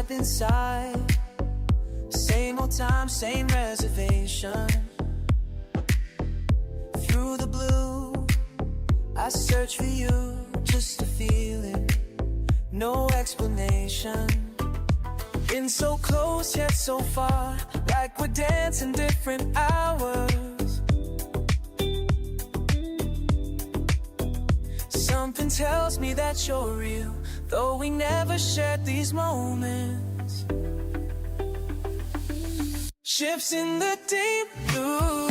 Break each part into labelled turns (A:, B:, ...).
A: trapped inside. Same old time, same reservation. Through the blue, I search for you, just to feel it. No explanation. Been so close yet so far, like we're dancing different hours. Something tells me that you're real, though we never shared these moments. Ships in the deep blue,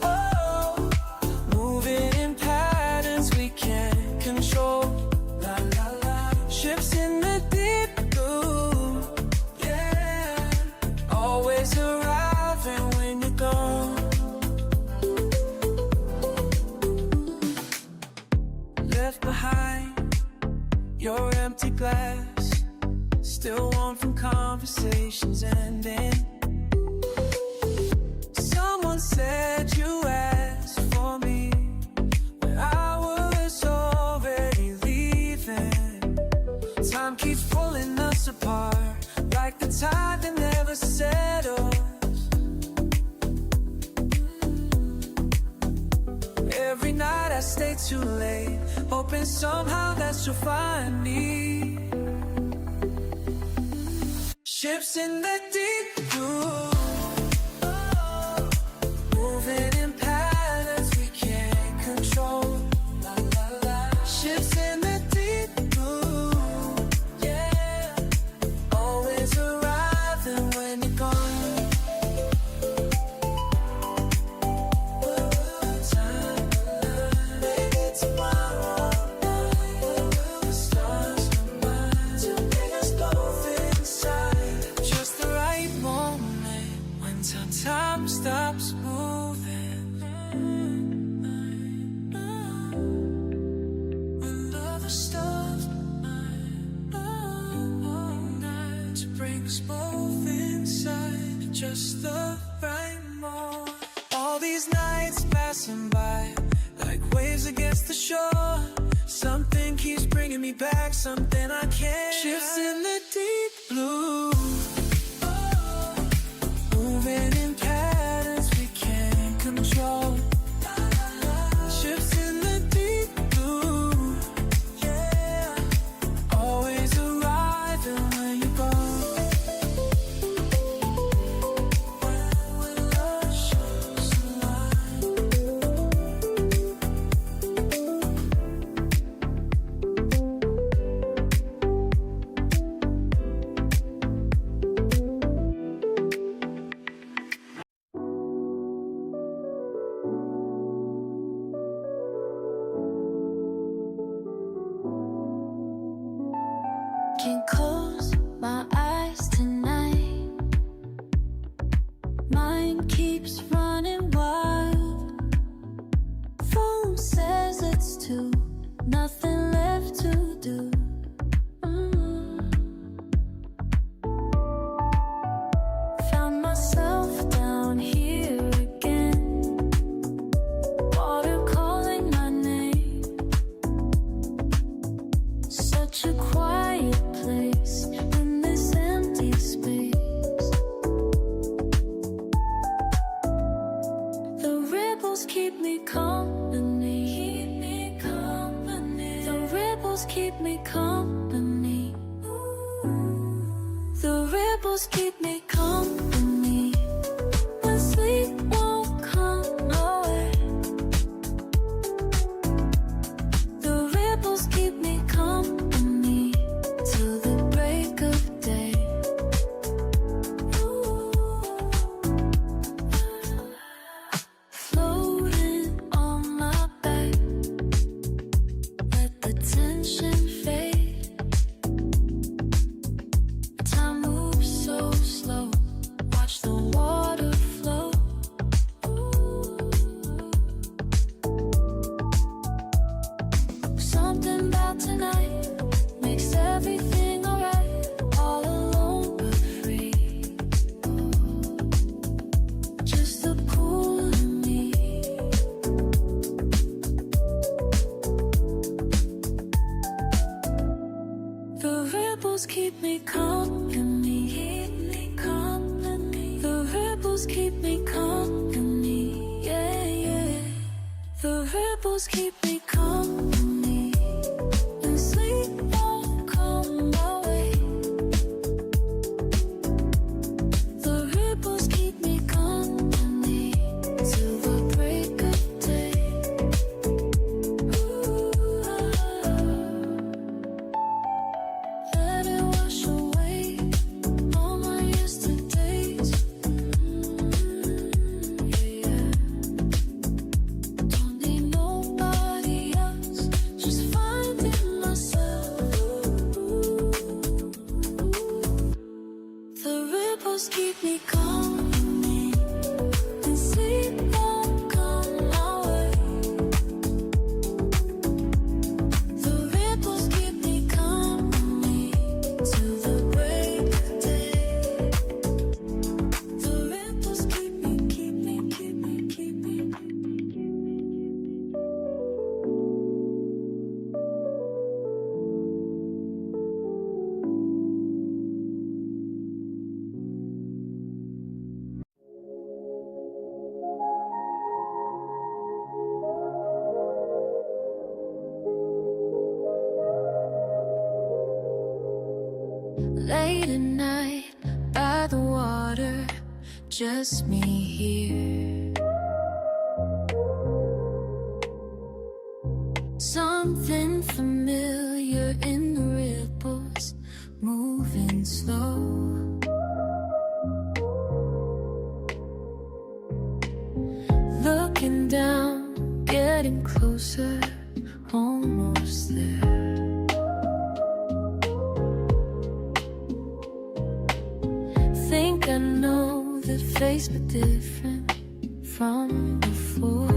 A: oh, moving in patterns we can't control. La la la. Ships in the deep blue, yeah, always arriving when you're gone. Left behind your empty glass, still warm from conversations ending. Someone said you asked for me when I was already leaving. Time keeps pulling us apart, like the tide that never settles. Every night I stay too late, hoping somehow that you'll find me. Ships in the deep blue, moving in patterns we can't control. La la la. Ships in the deep blue, yeah, always arriving when you're gone. Time align, maybe tomorrow night. Will the stars combine to bring us both inside? Just the right moment when time stops moving. Under the stars to bring us both inside. Just the right moment. All these nights passing by like waves against the shore. Something keeps bringing me back, something I can't. Shifts in the deep blue, moving in patterns we can't control. Ships in the deep blue, yeah, always arriving when you're gone. When love shows a line.
B: Can't close my eyes tonight. Mind keeps running wild. Phone says it's 2, nothing left to do. Found myself down here again. Water calling my name. Such a quiet place in this empty space. The ripples keep me company. The ripples keep me company. The ripples keep me company. When sleep won't come away. The ripples keep me company till the break of day. Floating on my back, let the tension fade. Time moves so keep me company, yeah, yeah. The ripples keep me company, and sleep won't come my way. The ripples keep me company till the break of day. Ooh, let it wash away all my yesterdays. Yeah, yeah. Don't need nobody else, just finding myself. The ripples keep me company, and sleep won't come my way. The ripples keep me company till the break of day. The ripples keep me, keep me, keep me, keep me. Late at night by the water, just me here. Something familiar in the ripples, moving slow. Looking down, getting closer, almost there. Think I know the face, but different from before.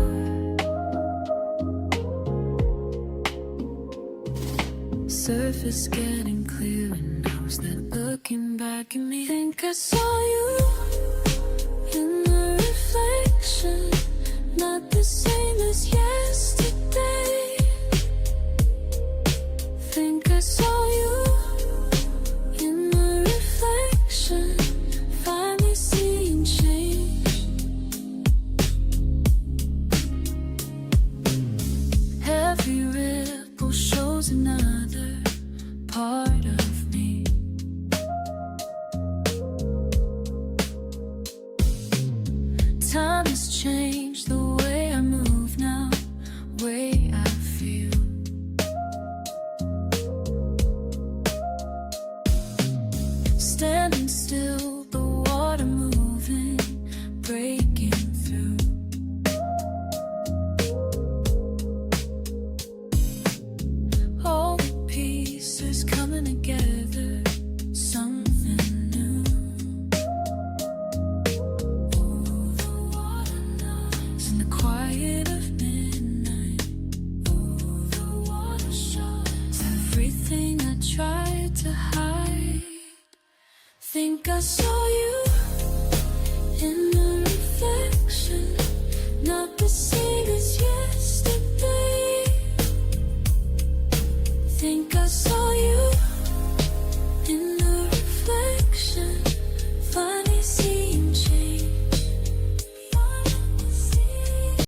B: Surface getting clear, and I was there looking back at me. Think I saw you in the reflection, not the same as yesterday. Think I saw you in the reflection, finally seeing change. Every ripple shows another part of me. Time has changed.